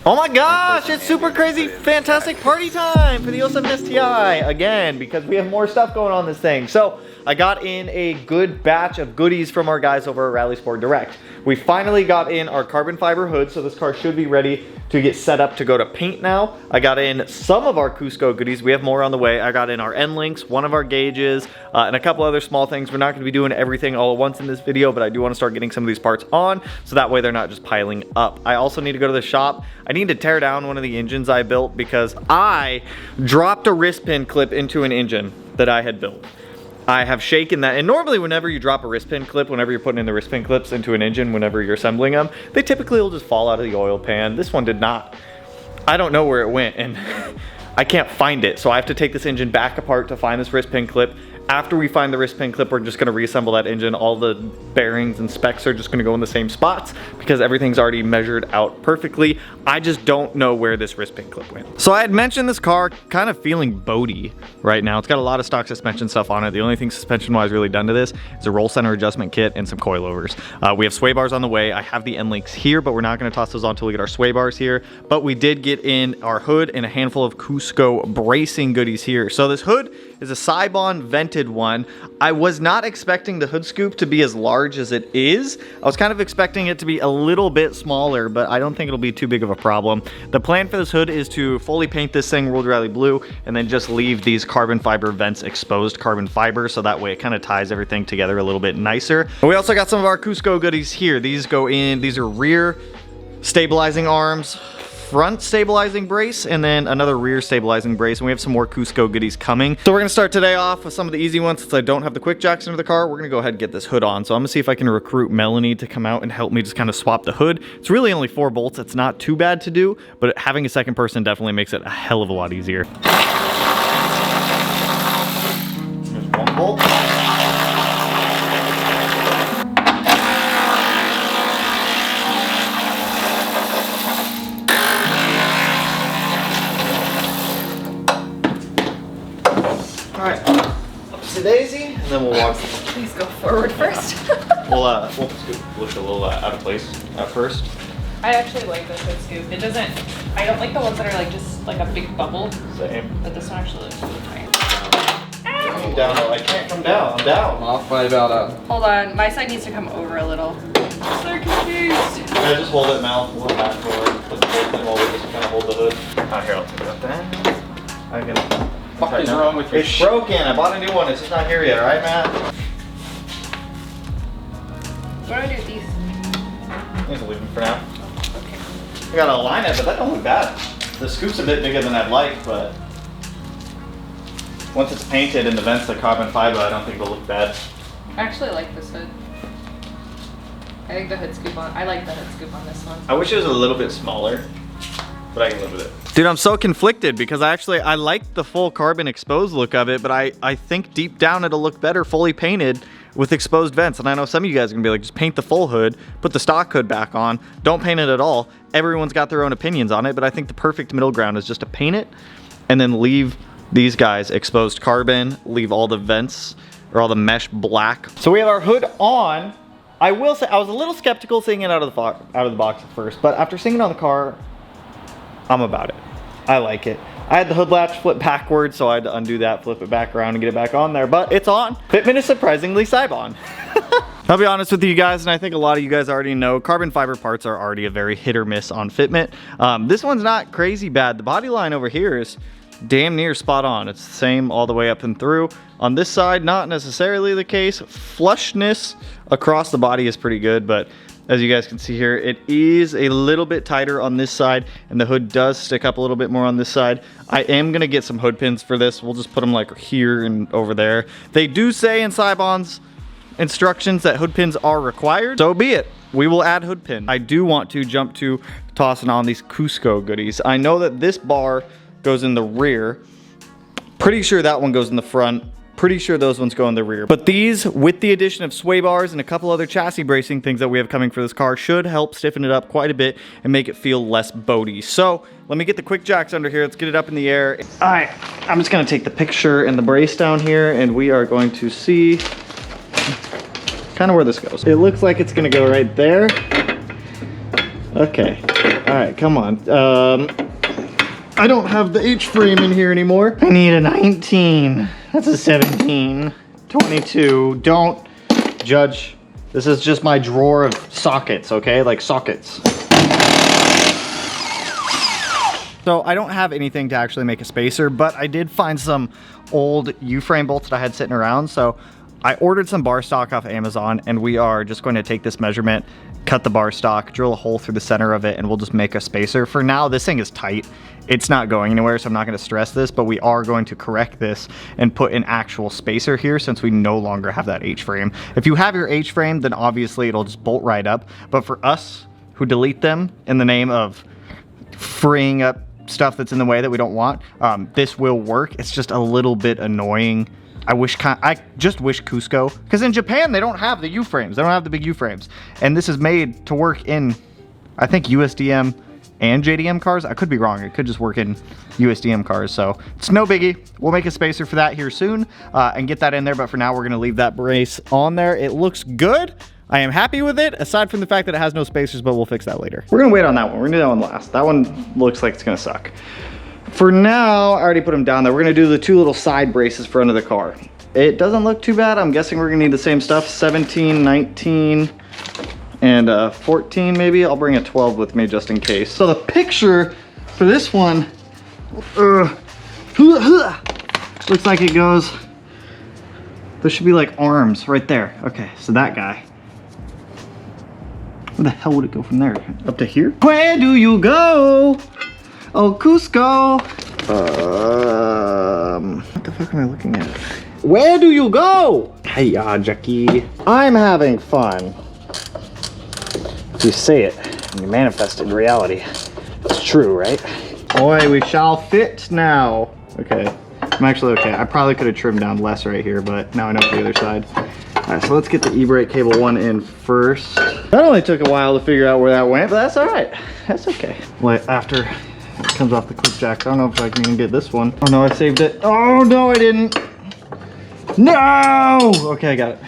Oh my gosh, it's super crazy, fantastic party time for the 07 STI again, because we have more stuff going on this thing. So I got in a good batch of goodies from our guys over at Rally Sport Direct. We finally got in our carbon fiber hood, so this car should be ready to get set up to go to paint now. I got in some of our Cusco goodies. We have more on the way. I got in our end links, one of our gauges, and a couple other small things. We're not gonna be doing everything all at once in this video, but I do wanna start getting some of these parts on, so that way they're not just piling up. I also need to go to the shop. I need to tear down one of the engines I built because I dropped a wrist pin clip into an engine that I had built. I have shaken that, and normally whenever you drop a wrist pin clip, whenever you're putting in the wrist pin clips into an engine, whenever you're assembling them, they typically will just fall out of the oil pan. This one did not. I don't know where it went, and I can't find it, so I have to take this engine back apart to find this wrist pin clip. After we find the wrist pin clip, we're just gonna reassemble that engine. All the bearings and specs are just gonna go in the same spots because everything's already measured out perfectly. I just don't know where this wrist pin clip went. So I had mentioned this car kind of feeling boaty right now. It's got a lot of stock suspension stuff on it. The only thing suspension-wise really done to this is a roll center adjustment kit and some coilovers. We have sway bars on the way. I have the end links here, but we're not gonna toss those on until we get our sway bars here. But we did get in our hood and a handful of Cusco bracing goodies here. So this hood is a Cybon vented one. I was not expecting the hood scoop to be as large as it is. I was kind of expecting it to be a little bit smaller, but I don't think it'll be too big of a problem. The plan for this hood is to fully paint this thing World Rally blue and then just leave these carbon fiber vents exposed carbon fiber, so that way it kind of ties everything together a little bit nicer. And we also got some of our Cusco goodies here. These go in, these are rear stabilizing arms, front stabilizing brace, and then another rear stabilizing brace, and we have some more Cusco goodies coming. So we're gonna start today off with some of the easy ones. Since I don't have the quick jacks into the car, we're gonna go ahead and get this hood on. So I'm gonna see if I can recruit Melanie to come out and help me just kind of swap the hood. It's really only 4 bolts. It's not too bad to do, but having a second person definitely makes it a hell of a lot easier. There's 1 bolt. Daisy, and then we'll walk. Please go forward first. we'll push a little out of place at first. I actually like this hood scoop. It doesn't. I don't like the ones that are like just like a big bubble. Same. But this one actually looks really nice. I'm down. I can't come down. I'm down. I'm off by about Hold on. My side needs to come over a little. I'm so confused. Yeah, just hold it, Mal. Hold it back forward. Put the bolt in while we just kind of hold the hood. Here, I'll take it up there. I can. What is wrong with your It's broken. I bought a new one. It's just not here yet. All right, Matt? What do I do with these? I'm just leave them for now. Okay. I got to align it, but that don't look bad. The scoop's a bit bigger than I'd like, but once it's painted and the vents are carbon fiber, I don't think it'll look bad. I actually like this hood. I think the hood scoop on. I like the hood scoop on this one. I wish it was a little bit smaller, but I can live with it. Dude, I'm so conflicted because I like the full carbon exposed look of it, but I think deep down it'll look better fully painted with exposed vents. And I know some of you guys are gonna be like, just paint the full hood, put the stock hood back on, don't paint it at all. Everyone's got their own opinions on it, but I think the perfect middle ground is just to paint it and then leave these guys exposed carbon, leave all the vents or all the mesh black. So we have our hood on. I will say, I was a little skeptical seeing it out of the box at first, but after seeing it on the car, I'm about it. I like it. I had the hood latch flip backwards, so I had to undo that, flip it back around and get it back on there, but it's on. Fitment is surprisingly Cybon. I'll be honest with you guys, and I think a lot of you guys already know, carbon fiber parts are already a very hit or miss on fitment. This one's not crazy bad. The body line over here is damn near spot on. It's the same all the way up and through. On this side, not necessarily the case. Flushness across the body is pretty good, but as you guys can see here, it is a little bit tighter on this side, and the hood does stick up a little bit more on this side. I am gonna get some hood pins for this. We'll just put them like here and over there. They do say in Cybon's instructions that hood pins are required, so be it. We will add hood pin. I do want to jump to tossing on these Cusco goodies. I know that this bar goes in the rear. Pretty sure that one goes in the front. Pretty sure those ones go in the rear. But these, with the addition of sway bars and a couple other chassis bracing things that we have coming for this car, should help stiffen it up quite a bit and make it feel less boaty. So let me get the quick jacks under here. Let's get it up in the air. All right, I'm just gonna take the picture and the brace down here, and we are going to see kind of where this goes. It looks like it's gonna go right there. Okay. All right, come on. I don't have the H-frame in here anymore. I need a 19. That's a 17. 22. Don't judge. This is just my drawer of sockets, okay? Like sockets. So I don't have anything to actually make a spacer, but I did find some old U-frame bolts that I had sitting around. So I ordered some bar stock off Amazon, and we are just going to take this measurement, cut the bar stock, drill a hole through the center of it, and we'll just make a spacer. For now, this thing is tight. It's not going anywhere, so I'm not going to stress this, but we are going to correct this and put an actual spacer here since we no longer have that H-frame. If you have your H-frame, then obviously it'll just bolt right up. But for us who delete them in the name of freeing up stuff that's in the way that we don't want, this will work. It's just a little bit annoying. I just wish Cusco, because in Japan they don't have the U-frames. They don't have the big U-frames. And this is made to work in, I think, USDM and JDM cars. I could be wrong. It could just work in USDM cars. So it's no biggie. We'll make a spacer for that here soon and get that in there. But for now, we're going to leave that brace on there. It looks good. I am happy with it, aside from the fact that it has no spacers, but we'll fix that later. We're going to wait on that one. We're going to do that one last. That one looks like it's going to suck. For now, I already put them down there. We're going to do the two little side braces for under the car. It doesn't look too bad. I'm guessing we're going to need the same stuff. 17, 19, and 14 maybe. I'll bring a 12 with me just in case. So the picture for this one looks like it goes, there should be like arms right there. Okay, so that guy. Where the hell would it go from there? Up to here? Where do you go? Oh, Cusco. What the fuck am I looking at? Where do you go? Hey, Jackie. I'm having fun. If you say it and you manifest it in reality, it's true, right? Boy, we shall fit now. Okay, I'm actually okay. I probably could have trimmed down less right here, but now I know the other side. All right, so let's get the e-brake cable one in first. That only took a while to figure out where that went, but that's all right. That's okay. Well, after it comes off the quick jack, I don't know if I can even get this one. Oh no, I saved it. Oh no, I didn't. No! Okay, I got it.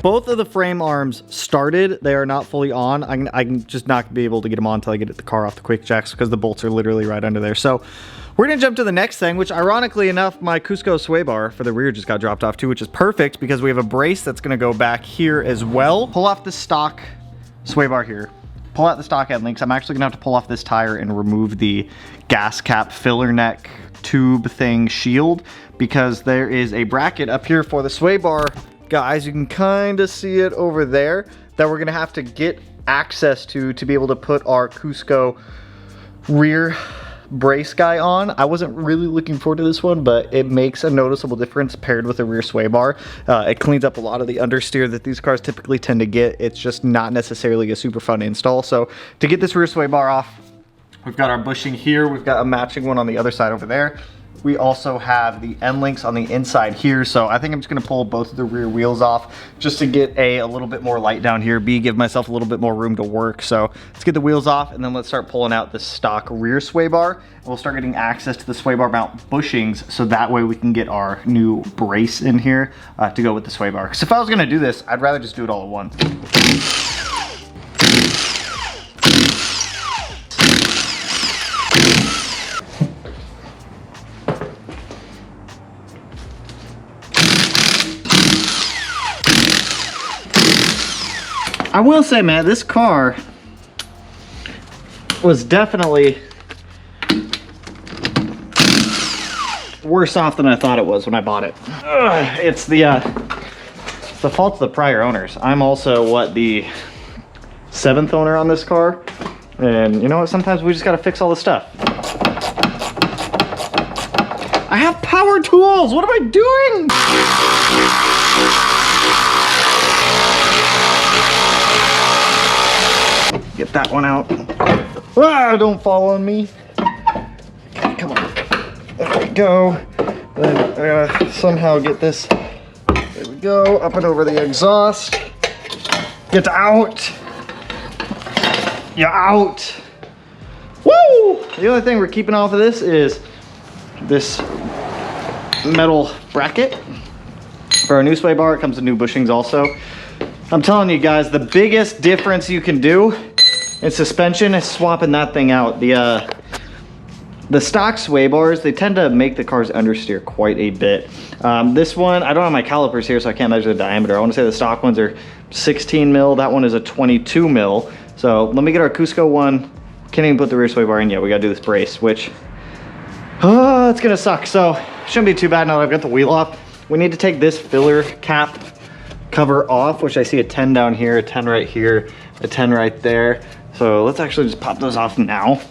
Both of the frame arms started. They are not fully on. I'm just not be able to get them on until I get the car off the quick jacks because the bolts are literally right under there. So we're gonna jump to the next thing, which ironically enough, my Cusco sway bar for the rear just got dropped off too, which is perfect because we have a brace that's gonna go back here as well. Pull off the stock sway bar here. Pull out the stock end links. I'm actually gonna have to pull off this tire and remove the gas cap filler neck tube thing shield because there is a bracket up here for the sway bar. Guys, you can kind of see it over there that we're gonna have to get access to be able to put our Cusco rear brace guy on. I wasn't really looking forward to this one, but it makes a noticeable difference paired with a rear sway bar. It cleans up a lot of the understeer that these cars typically tend to get. It's just not necessarily a super fun install. So to get this rear sway bar off, we've got our bushing here. We've got a matching one on the other side over there. We also have the end links on the inside here. So I think I'm just gonna pull both of the rear wheels off just to get a little bit more light down here, B, give myself a little bit more room to work. So let's get the wheels off and then let's start pulling out the stock rear sway bar. And we'll start getting access to the sway bar mount bushings so that way we can get our new brace in here to go with the sway bar. Because if I was gonna do this, I'd rather just do it all at once. I will say, man, this car was definitely worse off than I thought it was when I bought it. It's the fault of the prior owners. I'm also, what, the 7th owner on this car? And you know what? Sometimes we just gotta fix all the stuff. I have power tools! What am I doing? Get that one out. Ah, don't fall on me. Okay, come on. There we go. Then I gotta somehow get this. There we go. Up and over the exhaust. Get out. You're out. Woo! The only thing we're keeping off of this is this metal bracket. For our new sway bar, it comes with new bushings also. I'm telling you guys, the biggest difference you can do And suspension is swapping that thing out. The stock sway bars, they tend to make the cars understeer quite a bit. This one, I don't have my calipers here, so I can't measure the diameter. I want to say the stock ones are 16 mil. That one is a 22 mil. So let me get our Cusco one. Can't even put the rear sway bar in yet. We gotta do this brace, which, it's gonna suck. So shouldn't be too bad now that I've got the wheel off. We need to take this filler cap cover off, which I see a 10 down here, a 10 right here, a 10 right there. So let's actually just pop those off now,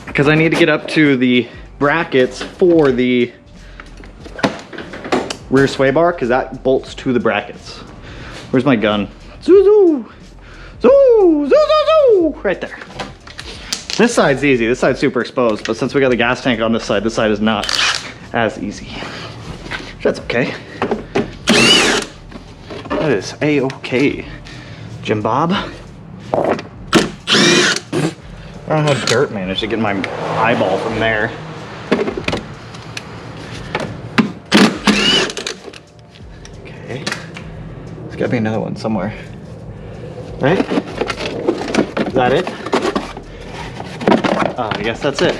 because I need to get up to the brackets for the rear sway bar, because that bolts to the brackets. Where's my gun? Zoo, zoo, zoo, zoo, zoo, zoo, right there. This side's easy. This side's super exposed, but since we got the gas tank on this side is not as easy. That's okay. That is a-okay, Jim Bob. I don't know how dirt managed to get my eyeball from there. Okay. There's gotta be another one somewhere. Right? Is that it? Oh, I guess that's it.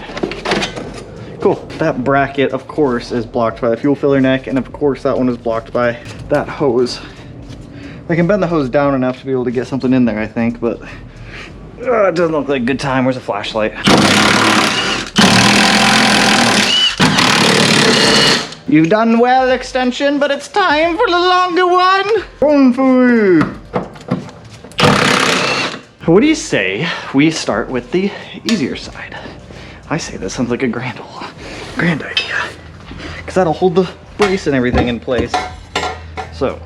Cool. That bracket, of course, is blocked by the fuel filler neck, and of course that one is blocked by that hose. I can bend the hose down enough to be able to get something in there, I think, but it doesn't look like a good time. Where's the flashlight? You've done well, extension, but it's time for the longer one. Going for What do you say we start with the easier side? I say that sounds like a grand idea, because that'll hold the brace and everything in place. So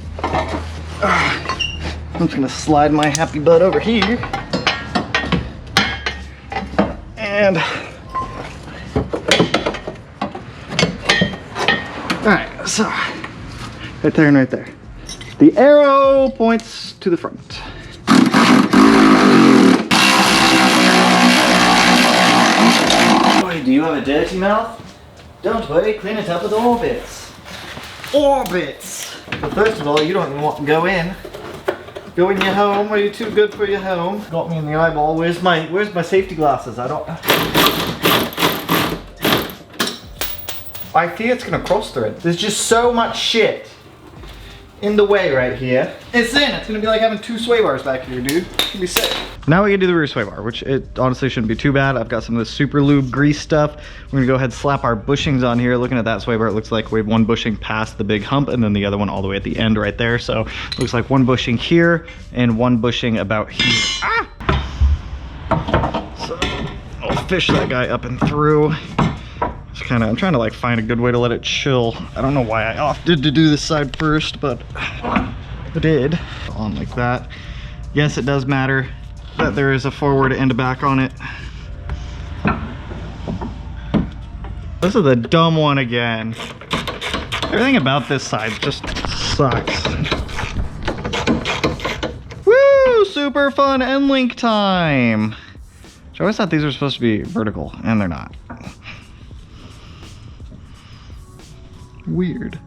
I'm just gonna slide my happy butt over here, and all right, so right there and right there. The arrow points to the front. Boy, do you have a dirty mouth? Don't worry, clean it up with orbits. Orbits! But first of all, you don't even want to go in. Go in your home. Are you too good for your home? Got me in the eyeball. Where's my safety glasses? I fear it's gonna cross through it. There's just so much shit in the way right here. It's gonna be like having two sway bars back here, dude. It's gonna be sick. Now we can do the rear sway bar, which it honestly shouldn't be too bad. I've got some of the super lube grease stuff. We're gonna go ahead and slap our bushings on here. Looking at that sway bar, it looks like we have one bushing past the big hump and then the other one all the way at the end right there. So it looks like one bushing here and one bushing about here. Ah! So I'll fish that guy up and through. I'm trying to like find a good way to let it chill. I don't know why I opted to do this side first, but I did. On like that. Yes, it does matter that there is a forward and a back on it. This is a dumb one again. Everything about this side just sucks. Woo! Super fun end link time. I always thought these were supposed to be vertical, and they're not. Weird.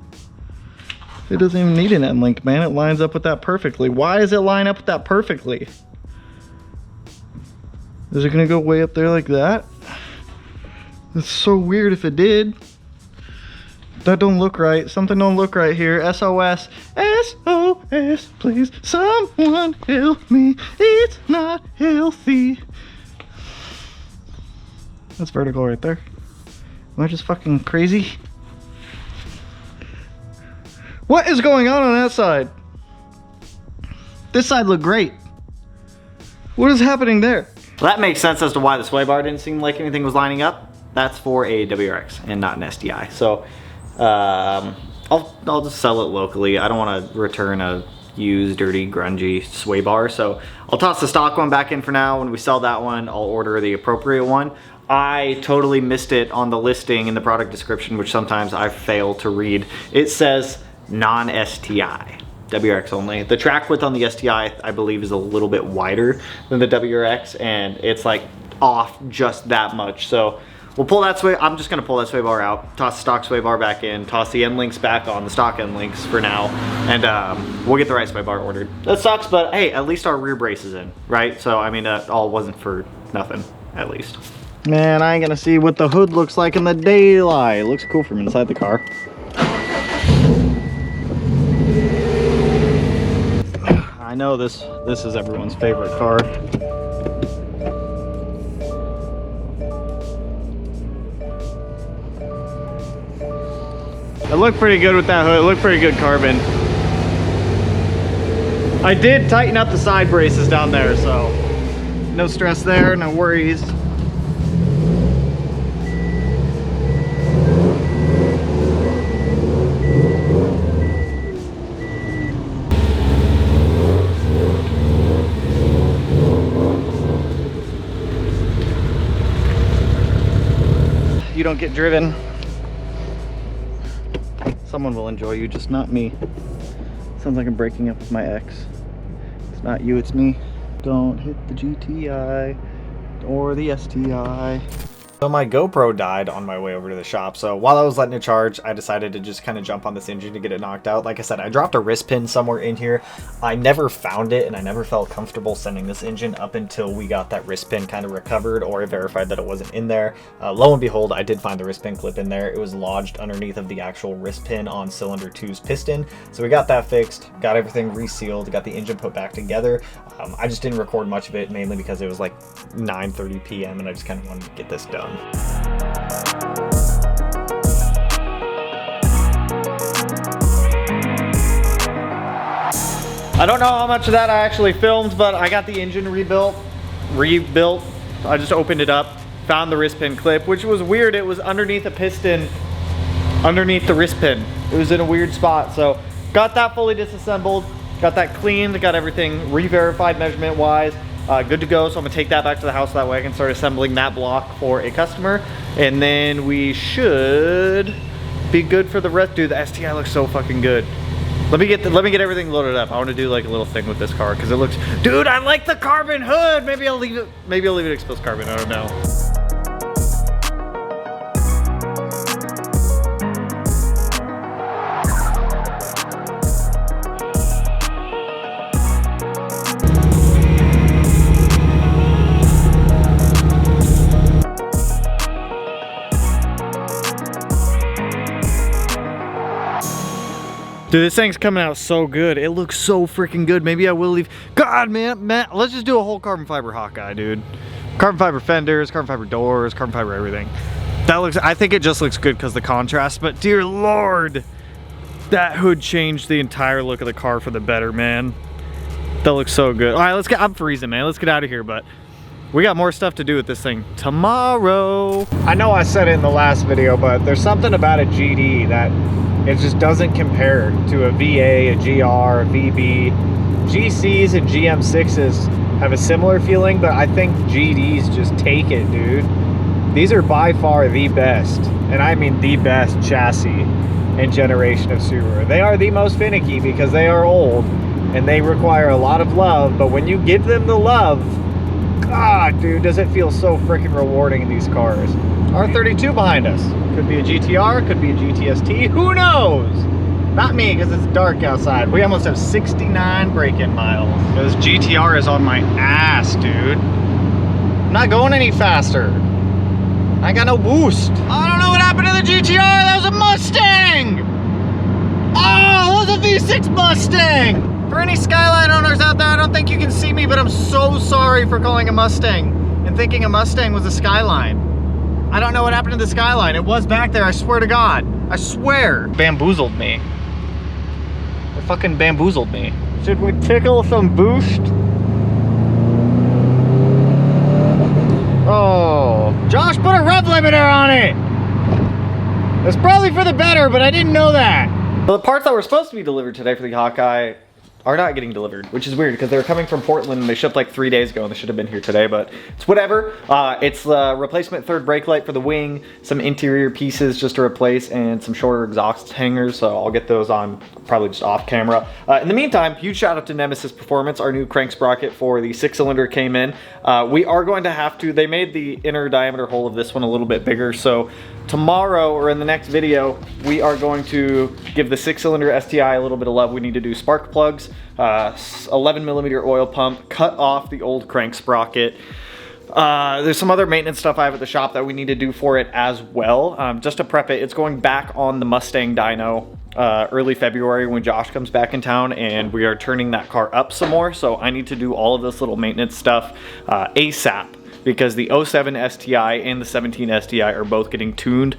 It doesn't even need an end link, man. It lines up with that perfectly. Why does it line up with that perfectly? Is it gonna go way up there like that? It's so weird if it did. That don't look right. Something don't look right here. SOS. SOS, please. Someone help me. It's not healthy. That's vertical right there. Am I just fucking crazy? What is going on that side? This side looked great. What is happening there? Well, that makes sense as to why the sway bar didn't seem like anything was lining up. That's for a WRX and not an STI. So I'll just sell it locally. I don't want to return a used, dirty, grungy sway bar. So I'll toss the stock one back in for now. When we sell that one, I'll order the appropriate one. I totally missed it on the listing in the product description, which sometimes I fail to read. It says non-STI, WRX only. The track width on the STI, I believe, is a little bit wider than the WRX, and it's like off just that much. So we'll pull that sway. I'm just gonna pull that sway bar out, toss the stock sway bar back in, toss the end links back on the stock end links for now, and we'll get the right sway bar ordered. That sucks, but hey, at least our rear brace is in, right? So I mean, that all wasn't for nothing, at least. Man, I ain't gonna see what the hood looks like in the daylight. It looks cool from inside the car. I know this is everyone's favorite car. It looked pretty good with that hood. It looked pretty good carbon. I did tighten up the side braces down there, so no stress there, no worries. You don't get driven. Someone will enjoy you, just not me. Sounds like I'm breaking up with my ex. It's not you, it's me. Don't hit the GTI or the STI. So my GoPro died on my way over to the shop, so while I was letting it charge, I decided to just kind of jump on this engine to get it knocked out. Like I said, I dropped a wrist pin somewhere in here. I never found it, and I never felt comfortable sending this engine up until we got that wrist pin kind of recovered, or I verified that it wasn't in there. Lo and behold, I did find the wrist pin clip in there. It was lodged underneath of the actual wrist pin on cylinder 2's piston. So we got that fixed, got everything resealed, got the engine put back together. I just didn't record much of it, mainly because it was like 9:30 p.m. and I just kind of wanted to get this done. I don't know how much of that I actually filmed, but I got the engine rebuilt. I just opened it up, found the wrist pin clip, which was weird. It was underneath a piston, underneath the wrist pin. It was in a weird spot. So got that fully disassembled, got that cleaned, got everything re-verified measurement wise. Good to go, so I'm gonna take that back to the house, that way I can start assembling that block for a customer, and then we should be good for the rest. Dude, the STI looks so fucking good. Let me get everything loaded up. I want to do like a little thing with this car because it looks, dude, I like the carbon hood. Maybe I'll leave it exposed carbon, I don't know. Dude, this thing's coming out so good. It looks so freaking good. Maybe I will leave. God, man, let's just do a whole carbon fiber Hawkeye, dude. Carbon fiber fenders, carbon fiber doors, carbon fiber everything. I think it just looks good because the contrast, but dear Lord, that hood changed the entire look of the car for the better, man. That looks so good. All right, I'm freezing, man. Let's get out of here, but we got more stuff to do with this thing tomorrow. I know I said it in the last video, but there's something about a GD that it just doesn't compare to a VA, a GR, a VB. GCs and GM6s have a similar feeling, but I think GDs just take it, dude. These are by far the best, and I mean the best chassis and generation of Subaru. They are the most finicky because they are old and they require a lot of love, but when you give them the love, God, dude, does it feel so freaking rewarding in these cars. R32 behind us. Could be a GTR, could be a GTST, who knows? Not me, because it's dark outside. We almost have 69 break-in miles. This GTR is on my ass, dude. I'm not going any faster. I got no boost. I don't know what happened to the GTR. That was a Mustang. Oh, that was a V6 Mustang. For any Skyline owners out there, I don't think you can see me, but I'm so sorry for calling a Mustang and thinking a Mustang was a Skyline. I don't know what happened to the Skyline. It was back there, I swear to God. I swear. Bamboozled me. They fucking bamboozled me. Should we tickle some boost? Oh, Josh put a rev limiter on it. It's probably for the better, but I didn't know that. Well, the parts that were supposed to be delivered today for the Hawkeye are not getting delivered, which is weird because they were coming from Portland and they shipped like 3 days ago and they should have been here today, but it's whatever. It's the replacement third brake light for the wing, some interior pieces just to replace, and some shorter exhaust hangers, so I'll get those on probably just off camera. In the meantime, huge shout out to Nemesis Performance. Our new crank sprocket for the 6-cylinder came in. We are going to have to, they made the inner diameter hole of this one a little bit bigger, so tomorrow or in the next video, we are going to give the 6-cylinder STI a little bit of love. We need to do spark plugs, 11mm oil pump, cut off the old crank sprocket. There's some other maintenance stuff I have at the shop that we need to do for it as well. Just to prep it, it's going back on the Mustang dyno early February when Josh comes back in town, and we are turning that car up some more. So I need to do all of this little maintenance stuff ASAP, because the 07 STI and the 17 STI are both getting tuned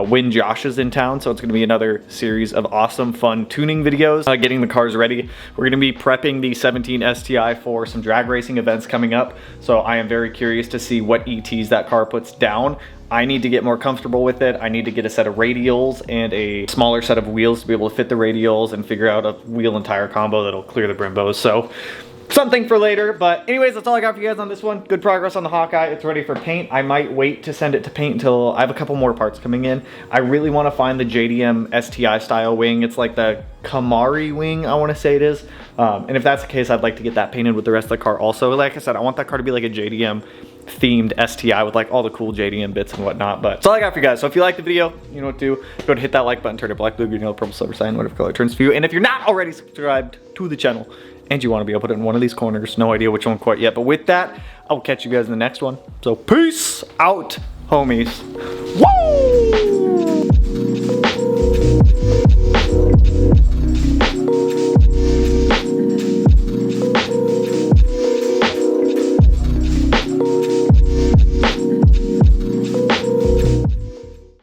when Josh is in town. So it's going to be another series of awesome, fun tuning videos, getting the cars ready. We're going to be prepping the 17 STI for some drag racing events coming up. So I am very curious to see what ETs that car puts down. I need to get more comfortable with it. I need to get a set of radials and a smaller set of wheels to be able to fit the radials and figure out a wheel and tire combo that'll clear the Brimbos. So something for later, but anyways, that's all I got for you guys on this one. Good progress on the Hawkeye. It's ready for paint. I might wait to send it to paint until I have a couple more parts coming in. I really want to find the JDM STI style wing. It's like the Kamari wing, I want to say it is. And if that's the case, I'd like to get that painted with the rest of the car also. Like I said, I want that car to be like a JDM themed STI with like all the cool JDM bits and whatnot. But that's all I got for you guys. So if you like the video, you know what to do. Go ahead and hit that like button, turn it black, blue, green, yellow, purple, silver sign, whatever color it turns for you. And if you're not already subscribed to the channel and you want to be able to put it in one of these corners, no idea which one quite yet, but with that, I'll catch you guys in the next one. So peace out, homies. Woo!